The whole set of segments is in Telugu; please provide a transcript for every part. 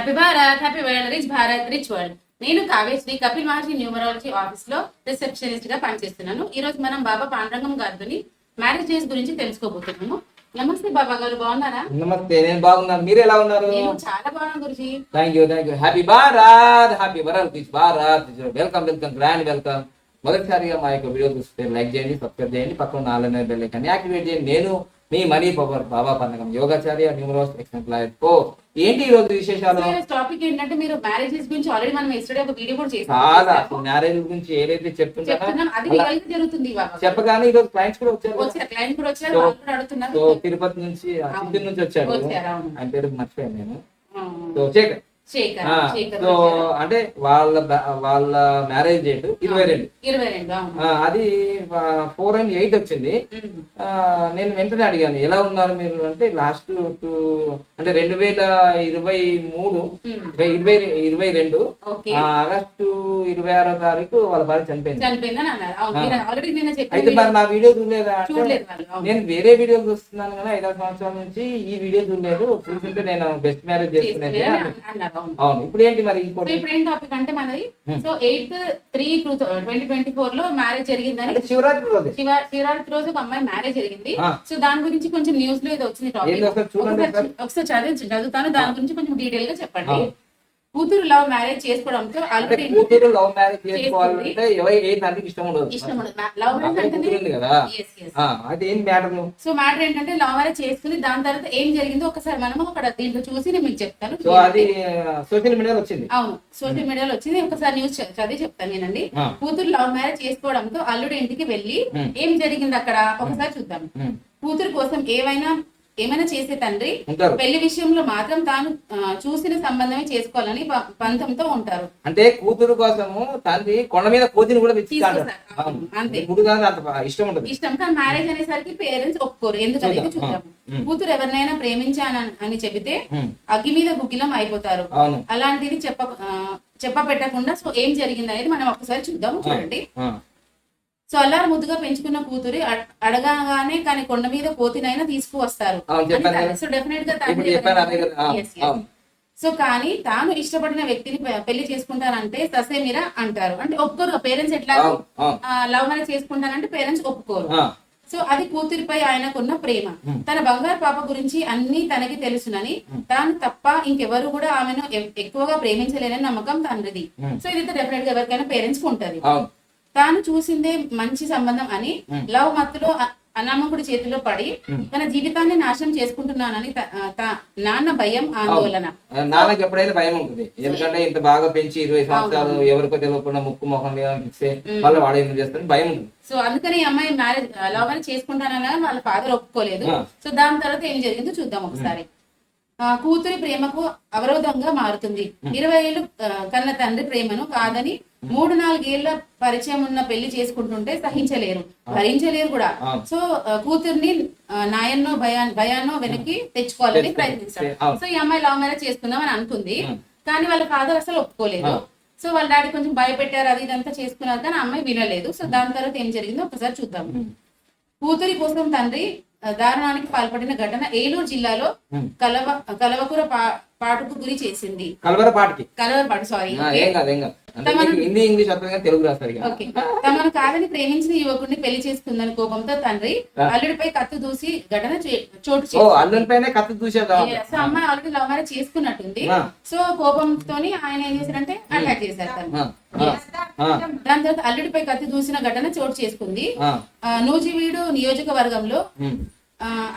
Happy Bharat, happy world, rich Bharat, rich world. నేను కావ్యశ్రీ కపిల్ మహర్షి న్యూమరాలజీ ఆఫీస్ లో రిసెప్షనిస్ట్ గా పనిచేస్తున్నాను. ఈ రోజు మనం బాబా పాండురంగం గారితో మ్యారేజ్ డేస్ గురించి తెలుసుకోబోతున్నాము. నమస్తే బాబా గారు, బాగున్నారా? నమస్తే, నేను బాగున్నాను. మీరు ఎలా ఉన్నారు? నేను చాలా బాగున్నాను Guruji. Thank you. Happy Bharat, happy world, rich Bharat. Welcome, grand welcome. మొదటిసారిగా మా యొక్క వీడియో చూస్తే లైక్ చేయండి, సబ్స్క్రైబ్ చేయండి, పక్కన ఆల్ అనే బెల్ ఐకాన్ యాక్టివేట్ చేయండి. నేను మీ మనీ పవర్ బాబా పండగం యోగాచార్య న్యూమరాలజీ ఎక్సలెంట్. ఏంటి ఈ రోజు విశేషాలు? టాపిక్ ఏంటంటే, మీరు మ్యారేజెస్ గురించి ఆల్రెడీ మనం ఎస్టర్డే ఒక వీడియో కూడా చేసాం. చాలా మ్యారేజ్ గురించి ఏదైతే చెప్తున్నారో అది రియల్ గా జరుగుతుంది. చెప్పగానే ఈ రోజు క్లయింట్స్ కూడా వచ్చారు. క్లయింట్ కూడా వచ్చారు, వాళ్ళు కూడా అడుగుతున్నారు. సో తిరుపతి నుంచి, చిత్తూరు నుంచి వచ్చాడు. ఆయన పేరు మర్చిపోయాను నేను. సో సో అంటే వాళ్ళ మ్యారేజ్ డేట్ 22. అది 4 and 8 వచ్చింది. నేను వెంటనే అడిగాను, ఎలా ఉన్నారు మీరు అంటే, లాస్ట్ అంటే 2023 22 ఆగస్టు 26వ తారీఖు వాళ్ళ భార్య చనిపోయింది. అయితే మరి నా వీడియో చూడలేదా అంటే, నేను వేరే వీడియో చూస్తున్నాను కదా 5 సంవత్సరాల నుంచి, ఈ వీడియో చూడలేదు, చూస్తుంటే నేను బెస్ట్ మ్యారేజ్ చేసుకునేది. అవును, ఇప్పుడు ఏంటి మరి ఇప్పుడు ఏం టాపిక్ అంటే మనది, సో 8/3/2024 లో మ్యారేజ్ జరిగిందని, శివరాత్రి రోజు ఒక అమ్మాయి మ్యారేజ్ జరిగింది. సో దాని గురించి కొంచెం న్యూస్ లో ఇది వచ్చింది టాపిక్. ఒకసారి చదువుతాను, దాని గురించి కొంచెం డీటెయిల్ గా చెప్పండి. కూతురు లవ్ మ్యారేజ్ చేసుకోవడంతో ఆల్రెడీ కూతురు లవ్ మ్యారేజ్ చేసుకోవాలంటే ఇష్టం ఉండదు. లవ్ మ్యారేజ్ కదా, అది ఏం మ్యాటర్? సో మ్యాటర్ ఏంటంటే, లవ్ మ్యారేజ్ చేసుకుని దాని తర్వాత ఏం జరిగిందో ఒకసారి మనం అక్కడ దీంట్లో చూసి నేను మీకు చెప్తాను. సో అది సోషల్ మీడియాలో వచ్చింది. అవును, సోషల్ మీడియాలో వచ్చింది. ఒకసారి న్యూస్ చదివి చెప్తాను నేనండి. కూతురు లవ్ మ్యారేజ్ చేసుకోవడంతో అల్లుడి ఇంటికి వెళ్ళి ఏం జరిగింది అక్కడ ఒకసారి చూద్దాం. కూతురు కోసం ఏమైనా చేసే తండ్రి పెళ్లి విషయంలో మాత్రం తాను చూసిన సంబంధమే చేసుకోవాలని పంతంతో ఉంటారు. అంటే కూతురు కోసము తండ్రి కొండ మీద కోతిని కూడా అంతే, ఇష్టం. కానీ మ్యారేజ్ అనేసరికి పేరెంట్స్ ఒప్పుకోరు. ఎందుకంటే చూద్దాం, కూతురు ఎవరినైనా ప్రేమించానని చెబితే అగ్గి మీద గుగ్గిలం అయిపోతారు. అలాంటిది చెప్పపెట్టకుండా సో ఏం జరిగింది అనేది మనం ఒకసారి చూద్దాం. చూడండి. సో అల్లారు ముద్దుగా పెంచుకున్న కూతురి అడగగానే కానీ కొండ మీద కోతినైనా తీసుకువస్తారు. సో డెఫినెట్ గా సో కానీ తాను ఇష్టపడిన వ్యక్తిని పెళ్లి చేసుకుంటానంటే ససేమిరా అంటారు. అంటే ఒప్పుకోరు పేరెంట్స్. ఎట్లా లవ్ మ్యారేజ్ చేసుకుంటానంటే పేరెంట్స్ ఒప్పుకోరు. సో అది కూతురిపై ఆయనకున్న ప్రేమ. తన బంగారు పాప గురించి అన్ని తనకి తెలుసునని, తాను తప్ప ఇంకెవరు కూడా ఆమెను ఎక్కువగా ప్రేమించలేనని నమ్మకం తండ్రిది. సో ఇది డెఫినెట్ గా ఎవరికైనా పేరెంట్స్ కు ఉంటది. తాను చూసిందే మంచి సంబంధం అని లవ్ మత్తులో అనామకుడి చేతిలో పడి తన జీవితాన్ని నాశనం చేసుకుంటున్నానని నాన్న భయం, ఆందోళన. నాన్నకి ఎప్పుడైనా భయం ఉంటుంది, ఎందుకంటే ఇంత బాగా పెంచి 20 సంవత్సరాలు ఎవరికో తెలియకుండా ముక్కు మొహం ఇస్తే వాళ్ళ వాడు ఏం చేస్తారని భయం ఉంటుంది. సో అందుకని ఈ అమ్మాయి లవ్ మ్యారేజ్ చేసుకుంటానని వాళ్ళ ఫాదర్ ఒప్పుకోలేదు. సో దాని తర్వాత ఏం జరిగిందో చూద్దాం ఒకసారి. కూతురి ప్రేమకు అవరోధంగా మారుతుంది. 20 ఏళ్ళు కన్న తండ్రి ప్రేమను కాదని 3-4 ఏళ్ల పరిచయం ఉన్న పెళ్లి చేసుకుంటుంటే భరించలేరు కూడా. సో కూతుర్ని నాయన్నో భయాన్నో వెనక్కి తెచ్చుకోవాలని ప్రయత్నిస్తాడు. సో ఈ అమ్మాయి లవ్ మ్యారేజ్ చేసుకుందాం అని అనుకుంది, కానీ వాళ్ళ ఫాదర్ అసలు ఒప్పుకోలేదు. సో వాళ్ళ డాడీ కొంచెం భయపెట్టారు, అది ఇదంతా చేసుకున్నారు, కానీ అమ్మాయి వినలేదు. సో దాని తర్వాత ఏం జరిగిందో ఒకసారి చూద్దాం. కూతురి కోసం తండ్రి దారుణానికి పాల్పడిన ఘటన ఏలూరు జిల్లాలో కలవకుర పాటుకు గురి చేసింది. కలవరపాటు సారీ, తమను కాదని ప్రేమించిన యువకుడిని పెళ్లి చేసుకుందని కోపంతో తండ్రి అల్లుడిపై కత్తి దూసి ఘటన చోటు చేసుకుంది. సో అమ్మాయి ఆల్రెడీ లవ్ మ్యారేజ్ చేసుకున్నట్టుంది. సో కోపంతో ఆయన ఏం చేశారంటే అటాక్ చేశారు తను. దాని తర్వాత అల్లుడిపై కత్తి దూసిన ఘటన చోటు చేసుకుంది. నూజివీడు నియోజకవర్గంలో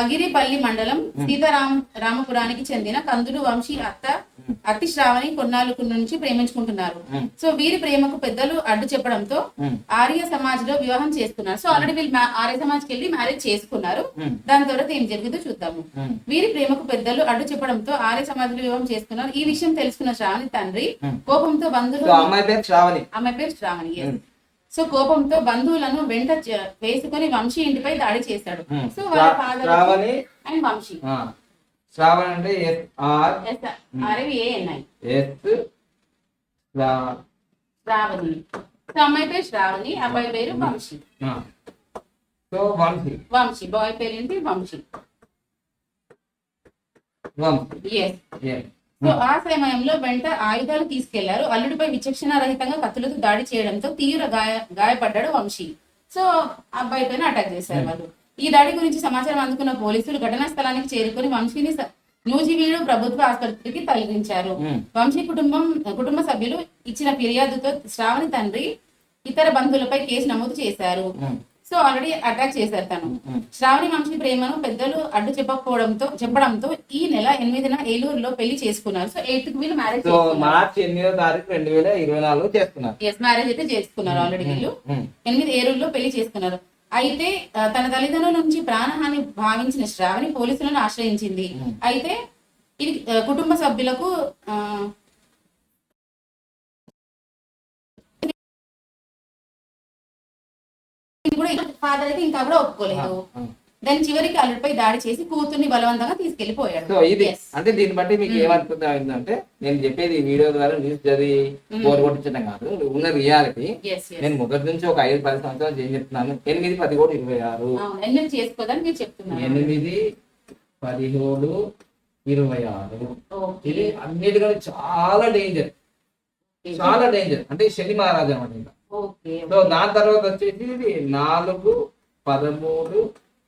అగిరిపల్లి మండలం రామపురానికి చెందిన కందులు వంశీ అతి శ్రావణి కొన్నాళ్ళకు నుంచి ప్రేమించుకుంటున్నారు. సో వీరి ప్రేమకు పెద్దలు అడ్డు చెప్పడంతో ఆర్య సమాజ్ లో వివాహం చేసుకున్నారు. సో ఆల్రెడీ వీళ్ళు ఆర్య సమాజ్కి వెళ్ళి మ్యారేజ్ చేసుకున్నారు. దాని తర్వాత ఏం జరిగిందో చూద్దాము. వీరి ప్రేమకు పెద్దలు అడ్డు చెప్పడంతో ఆర్య సమాజ్ లో వివాహం చేసుకున్నారు. ఈ విషయం తెలుసుకున్న శ్రావణి తండ్రి కోపంతో బంధువులు, అమ్మాయి పేరు శ్రావణి, సో కోపంతో బంధువులను వెంట వేసుకుని వంశీ ఇంటిపై దాడి చేశాడు. సో వాళ్ళ ఫాదర్ అండ్ వంశీ. శ్రావణి అంటే శ్రావణి. సో అమ్మాయి పేరు శ్రావణి, అబ్బాయి పేరు వంశీ. వంశీ బాయ్ పేరు ఏంటి? వంశీ. సో ఆ సమయంలో వెంట ఆయుధాలు తీసుకెళ్లారు. అల్లుడిపై విచక్షణ రహితంగా కత్తులతో దాడి చేయడంతో తీవ్ర గాయపడ్డాడు వంశీ. సో అబ్బాయి పైన అటాక్ చేశారు వాళ్ళు. ఈ దాడి గురించి సమాచారం అందుకున్న పోలీసులు ఘటనా స్థలానికి చేరుకుని వంశీని నూజివీడు ప్రభుత్వ ఆసుపత్రికి తరలించారు. వంశీ కుటుంబ సభ్యులు ఇచ్చిన ఫిర్యాదుతో శ్రావణి తండ్రి ఇతర బంధువులపై కేసు నమోదు చేశారు. సో ఆల్రెడీ అటాక్ చేశారు తను. శ్రావణి వంశీ ప్రేమను పెద్దలు అడ్డు చెప్పడంతో ఈ నెల 8న ఏలూరులో పెళ్లి చేసుకున్నారు. సో 8th వీళ్ళు మ్యారేజ్ మార్చి 8వ తారీఖు 2024 చేసుకున్నారు. ఎస్, మ్యారేజ్ అయితే చేసుకున్నారు ఆల్రెడీ వీళ్ళు. 8 ఏలూరులో పెళ్లి చేసుకున్నారు. అయితే తన తల్లిదండ్రుల నుంచి ప్రాణహాని భావించిన శ్రావణి పోలీసులను ఆశ్రయించింది. అయితే ఇది కుటుంబ సభ్యులకు కూడా ఫాదర్ అయితే ఇంకా కూడా ఒప్పుకోలేదు. దాని చివరికి అల్లుడిపై దాడి చేసి కూతుర్ని బలవంతంగా తీసుకెళ్లిపోయాడు. సో ఇది అంటే దీన్ని బట్టి మీకు ఏమనుకుంటే నేను చెప్పేది ఈ వీడియో ద్వారా న్యూస్ చదివి బోర్ కొట్టించడం కాదు, ఉన్న రియాలిటీ. నేను మొదటి నుంచి ఒక 5-10 సంవత్సరాలు ఏం చెప్తున్నాను. 8, 10, 26 8 చేసుకోదని మీరు చెప్తున్నారు. 8, 17, 26 ఇది అన్నిటికంటే చాలా డేంజర్, చాలా డేంజర్. అంటే శని మహారాజు అనమాట. సో దాని తర్వాత వచ్చేసి ఇది 4, 13,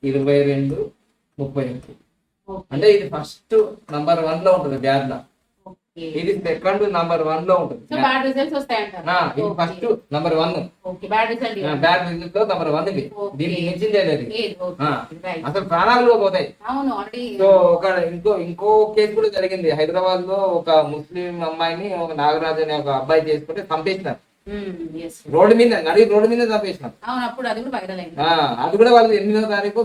22, 31. అంటే ఇది ఫస్ట్ నంబర్ 1 లో ఉంటుంది బ్యాడ్ లా. ఇది సెకండ్ నంబర్ 1 లో ఉంటుంది. ఇది ఫస్ట్ నంబర్ 1. బ్యాడ్ రిజల్ట్ లో నంబర్ 1 ఇది. దీనికి మించింది లేదు. అసలు ప్రాణాలు కూడా పోతాయి. సో ఇంకో కేసు కూడా జరిగింది హైదరాబాద్ లో. ఒక ముస్లిం అమ్మాయిని ఒక నాగరాజు అనే ఒక అబ్బాయి చేసుకుంటే చంపేసినారు. రోడ్డు మీద చంపేసినారు. అది కూడా వాళ్ళు 8వ తారీఖు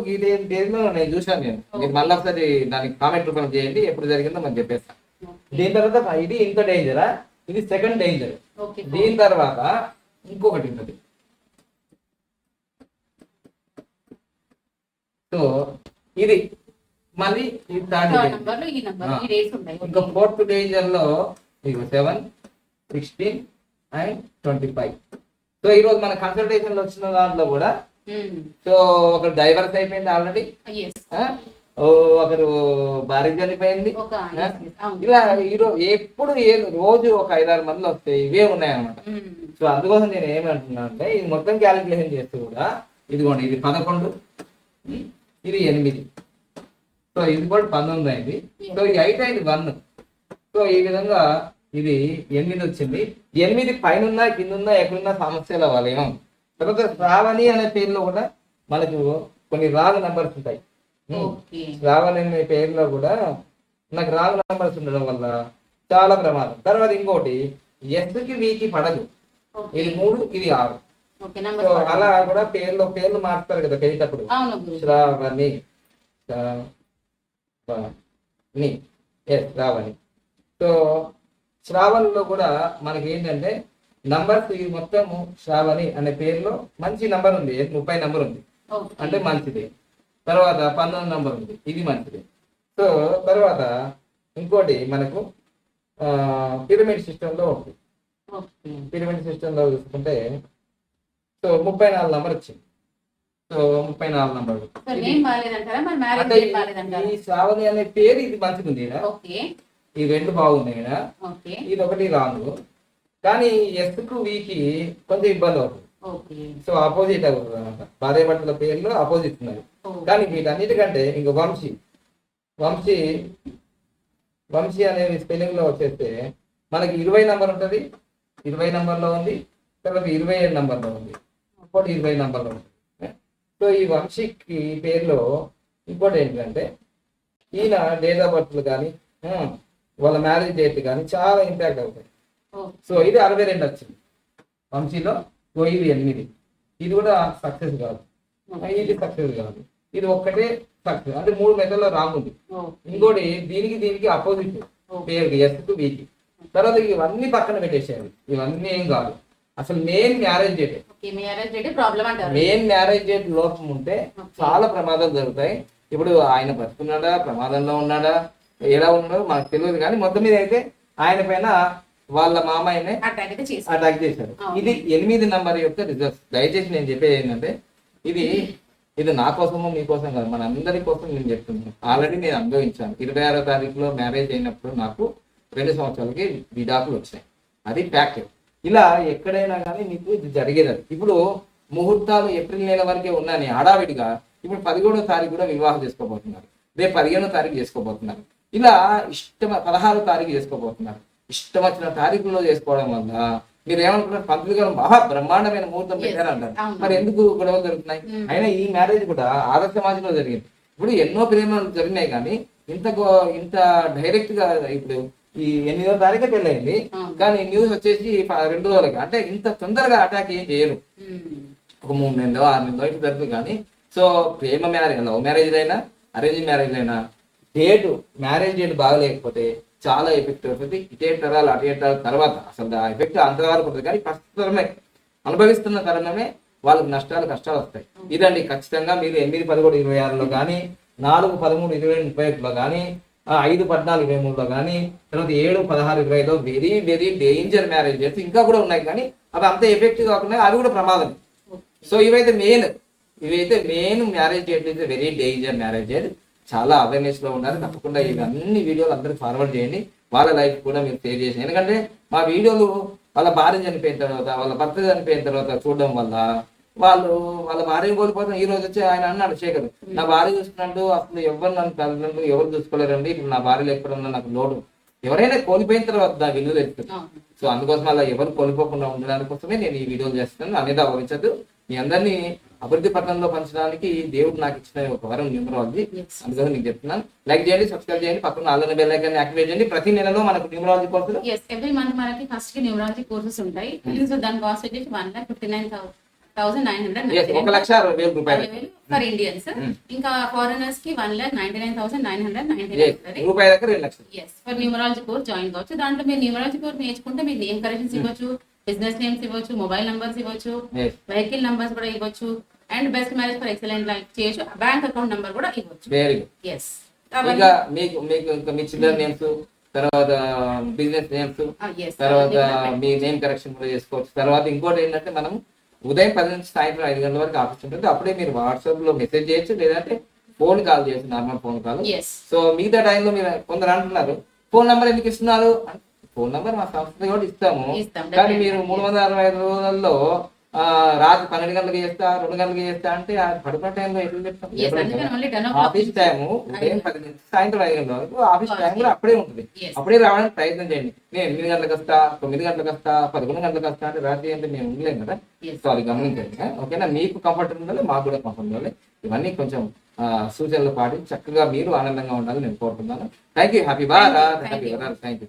డేలో నేను చూసాను. మీరు మళ్ళీ ఒకసారి దానికి కామెంట్ రూపంలో చేయండి, ఎప్పుడు జరిగిందో మనం చెప్పేస్తాను. దీని తర్వాత ఇది ఇంత డేంజరా, ఇది సెకండ్ డేంజర్. దీని తర్వాత ఇంకొకటి ఉన్నది. సో ఇది మళ్ళీ ఈ థర్డ్ ఇంకా 4th డేంజర్ లో 7, 16 and 25. సో ఈ రోజు మన కన్సల్టేషన్ లో వచ్చిన దాంట్లో కూడా సో ఒకరు డైవర్స్ అయిపోయింది ఆల్రెడీ, ఒకరు భార్య చనిపోయింది. ఇలా ఎప్పుడు రోజు ఒక 5-6 మంది వస్తాయి, ఇవే ఉన్నాయన్నమాట. సో అందుకోసం నేను ఏమంటున్నా అంటే ఇది మొత్తం క్యాలిక్యులేషన్ చేస్తే కూడా ఇదిగోండి, ఇది 11, ఇది 8, సో ఇది కూడా 19 అయింది. సో ఈ 8 అయింది 1. సో ఈ విధంగా ఇది 8 వచ్చింది. 8 పైన కింద ఎక్కడున్నా సమస్యలు అవ్వాలేమో. తర్వాత శ్రావణి అనే పేరులో కూడా మనకు కొన్ని రాంగ్ నంబర్స్ ఉంటాయి. శ్రావణి అనే పేరులో కూడా నాకు రాంగ్ నంబర్స్ ఉండడం వల్ల చాలా ప్రమాదం. తర్వాత ఇంకోటి ఎస్కి వీకి పడదు. ఇది 3, ఇది 6. సో అలా కూడా పేర్లు మార్చుతారు కదా పెళ్ళేటప్పుడు. శ్రావణి, శ్రావణి. సో శ్రావణిలో కూడా మనకి ఏంటంటే నంబర్స్ ఇది మొత్తము శ్రావణి అనే పేరులో మంచి నంబర్ ఉంది, 30 నంబర్ ఉంది అంటే మంచిది. తర్వాత 19 నంబర్ ఉంది, ఇది మంచిది. సో తర్వాత ఇంకోటి మనకు పిరమిడ్ సిస్టంలో ఉంది. పిరమిడ్ సిస్టంలో చూసుకుంటే సో 34 నంబర్ వచ్చింది. So 34 number. అంటే ఈ శ్రావణి అనే పేరు ఇది మంచిది ఉంది. ఈ 2 బాగున్నాయి. ఇది ఒకటి రాంగ్. కానీ ఎస్కు వీకి కొంచెం ఇబ్బంది అవుతుంది. సో ఆపోజిట్ అవుతుంది అనమాట. భార్య భర్తల పేర్లు ఆపోజిట్ ఉన్నాయి. కానీ వీటన్నిటికంటే ఇంక వంశీ అనేది స్పెల్లింగ్ లో వచ్చేస్తే మనకి 20 నంబర్ ఉంటుంది, 20 నంబర్లో ఉంది. తర్వాత 27 నంబర్లో ఉంది, ఇంకోటి 20 నంబర్లో ఉంది. సో ఈ వంశీకి పేరులో ఇంకోటి ఏంటంటే ఈయన డేట్ ఆఫ్ బర్త్లు కానీ వాళ్ళ మ్యారేజ్ డేట్ కానీ చాలా ఇంపాక్ట్ అవుతాయి. సో ఇది 62 వచ్చింది వంశీలో. ఇది 8. ఇది కూడా సక్సెస్ కాదు, ఇది సక్సెస్ కాదు. ఇది ఒక్కటే సక్సెస్. అంటే 3 మెథడ్లో రాంగ్ ఉంది. ఇంకోటి దీనికి అపోజిట్ పేరుకి ఎస్కు వీకి. తర్వాత ఇవన్నీ పక్కన పెట్టేసేయాలి, ఇవన్నీ ఏం కాదు. అసలు main marriage date main marriage date లోపం ఉంటే చాలా ప్రమాదాలు జరుగుతాయి. ఇప్పుడు ఆయన బతుకున్నాడా, ప్రమాదంలో ఉన్నాడా, ఎలా ఉన్నాడో మనకు తెలియదు. కానీ మొత్తం మీద అయితే ఆయన పైన వాళ్ళ మామయ్యనే అటాక్ చేశారు. ఇది 8 నంబర్ యొక్క రిజల్ట్స్. దయచేసి నేను చెప్పేది ఏంటంటే ఇది నా కోసమో మీకోసం కాదు, మన అందరి కోసం నేను చెప్తున్నాను. ఆల్రెడీ నేను అనుభవించాను. 26వ తారీఖులో మ్యారేజ్ అయినప్పుడు నాకు 2 సంవత్సరాలకి విడాకులు వచ్చినాయి. అది ఫ్యాక్ట్. ఇలా ఎక్కడైనా కానీ మీకు ఇది జరిగేది. ఇప్పుడు ముహూర్తాలు ఏప్రిల్ నెల వరకే ఉన్నాయని హడావిడిగా ఇప్పుడు 11వ తారీఖు కూడా వివాహం చేసుకోబోతున్నారు, రేపు 15వ తారీఖు చేసుకోబోతున్నారు, ఇలా 16వ తారీఖు చేసుకోబోతున్నారు. ఇష్టం వచ్చిన తారీఖుల్లో చేసుకోవడం వల్ల మీరు ఏమనుకుంటారు, పంతులు గారు మహా బ్రహ్మాండమైన ముహూర్తం పెట్టారంటారు. మరి ఎందుకు గొడవలు జరుగుతున్నాయి? అయినా ఈ మ్యారేజ్ కూడా ఆదర్శ సమాజంలో జరిగింది. ఇప్పుడు ఎన్నో ప్రేమలు జరిగినాయి కానీ ఇంత డైరెక్ట్ గా ఇప్పుడు ఈ 8వ తారీఖు పెళ్ళయింది కానీ న్యూస్ వచ్చేసి 2 రోజులకి, అంటే ఇంత తొందరగా అటాక్ ఏం చేయరు. ఒక 3 నెలలో 6 నెలలో ఇటు జరుగుతుంది. కానీ సో ప్రేమ మ్యారేజ్, లవ్ మ్యారేజ్ అయినా అరేంజ్ మ్యారేజ్ అయినా మ్యారేజ్ డేట్ బాగలేకపోతే చాలా ఎఫెక్ట్ అవుతుంది. ఇటే తరాలు అటే తరాల తర్వాత అసలు ఆ ఎఫెక్ట్ అంతవరకు ఉంటుంది. కానీ ప్రస్తుతమే అనుభవిస్తున్న తరుణమే వాళ్ళకి నష్టాలు కష్టాలు వస్తాయి. ఇదండి ఖచ్చితంగా మీరు 8, 11, 26లో కానీ 4, 13, 20, 31లో కానీ 5, 14, 23లో కానీ తర్వాత 7, 16, 20లో వెరీ వెరీ డేంజర్ మ్యారేజెస్ ఇంకా కూడా ఉన్నాయి. కానీ అవి అంత ఎఫెక్టివ్ కాకుండా అవి కూడా ప్రమాదం. సో ఇవైతే మెయిన్ మ్యారేజ్ డేట్ అయితే వెరీ డేంజర్ మ్యారేజ్ డేట్. చాలా అవేర్నెస్ లో ఉండాలి. తప్పకుండా ఇవన్నీ వీడియోలు అందరికి ఫార్వర్డ్ చేయండి. వాళ్ళ లైఫ్ కూడా మీరు షేర్ చేయండి. ఎందుకంటే మా వీడియోలు వాళ్ళ భార్య చనిపోయిన తర్వాత, వాళ్ళ భర్త చనిపోయిన తర్వాత చూడడం వల్ల వాళ్ళ భార్యను కోల్పోతాం. ఈ రోజు వచ్చి ఆయన అన్నాడు, శేఖర్ నా భార్య చూసుకున్నాడు, అసలు ఎవరు నన్ను తల్లిదండ్రులు ఎవరు చూసుకోలేరండి, ఇప్పుడు నా భార్య లేకపోవడం నాకు లోటు. ఎవరైనా కోల్పోయిన తర్వాత నా విలువ తెలుస్తుంది. సో అందుకోసం అలా ఎవరు కోల్పోకుండా ఉండడానికి కోసమే నేను ఈ వీడియోలు చేస్తున్నాను. అనేది ఆలోచించద్దు. మీ అందరినీ అభివృద్ధి పట్టణంలో పంచడానికి దేవుడు నాకు ఇచ్చిన ఒక వరం న్యూమరాలజీ. అందుకని మీకు చెప్తున్నాను. లైక్ చేయండి, సబ్స్క్రైబ్ చేయండి, పక్కన ఆల్ బెల్ ఐకాన్ యాక్టివేట్ చేయండి. ప్రతి నెలలో మనకు న్యూమరాలజీ కోర్సులు ఎవ్రీ మంత్ మనకి ఫస్ట్ కి న్యూమరాలజీ కోర్సెస్ ఉంటాయి. సో దాని కాస్ట్ వచ్చేసి 1,59,999 1,60,000 రూపాయలు ఫర్ ఇండియన్స్. ఇంకా ఫారినర్స్ కి 1,99,999 రూపాయల దగ్గర 2 లక్షలు. ఫర్ న్యూమరాలజీ కోర్స్ జాయిన్ కావచ్చు. దాంట్లో మీరు న్యూమరాలజీ కోర్స్ నేర్చుకుంటే మీరు నేమ్ కరెక్షన్స్ ఇవ్వచ్చు, బిజినెస్ నేమ్స్ ఇవ్వచ్చు, మొబైల్ నంబర్స్ ఇవ్వచ్చు, వెహికల్ నంబర్స్ కూడా ఇవ్వచ్చు, and best marriage for excellent life చేయొచ్చు, బ్యాంక్ అకౌంట్ నంబర్ కూడా ఇవ్వచ్చు. Very good. ఇంకా మీకు ఇంకా మీ చిల్డ్రన్ నేమ్స్, తర్వాత బిజినెస్ నేమ్స్, తర్వాత మీ నేమ్ కరెక్షన్ కూడా చేసుకోవచ్చు. తర్వాత ఇంకోటి ఏంటంటే మనం ఉదయం 10 నుంచి సాయంత్రం 5 గంటల వరకు ఆఫీస్ ఉంటుంది. అప్పుడే మీరు వాట్సాప్ లో మెసేజ్ చేయొచ్చు, లేదంటే ఫోన్ కాల్ చేయొచ్చు, నార్మల్ ఫోన్ కాల్. సో మిగతా టైంలో మీరు కొందరు అంటున్నారు ఫోన్ నెంబర్ ఎందుకు ఇస్తున్నారు? ఫోన్ నెంబర్ మా సంస్థ కూడా ఇస్తాము. కానీ మీరు 365 రోజుల్లో రాత్రి 12 గంటలకు చేస్తా, 2 గంటలకు చేస్తా అంటే పడుకున్న టైంలో ఎట్లా చెప్తాం? ఆఫీస్ టైము ఉదయం 10 నుంచి సాయంత్రం 5 గంటల వరకు ఆఫీస్ టైం కూడా అప్పుడే ఉంటుంది. అప్పుడే రావడానికి ప్రయత్నం చేయండి. నేను 8 గంటలకు వస్తా, 9 గంటలకు వస్తా, 11 గంటలకు వస్తా అంటే రాత్రి అంటే మేము ఉండలేం కదా. సో అది గమనించండి. ఓకేనా? మీకు కంఫర్ట్ ఉండాలి, మాకు కూడా కంఫర్ట్ ఉండాలి. ఇవన్నీ కొంచెం సూచనలు పాటించి చక్కగా మీరు ఆనందంగా ఉండాలని నేను కోరుతున్నాను. Thank you. Happy Bharat. Happy Bharat. Thank you.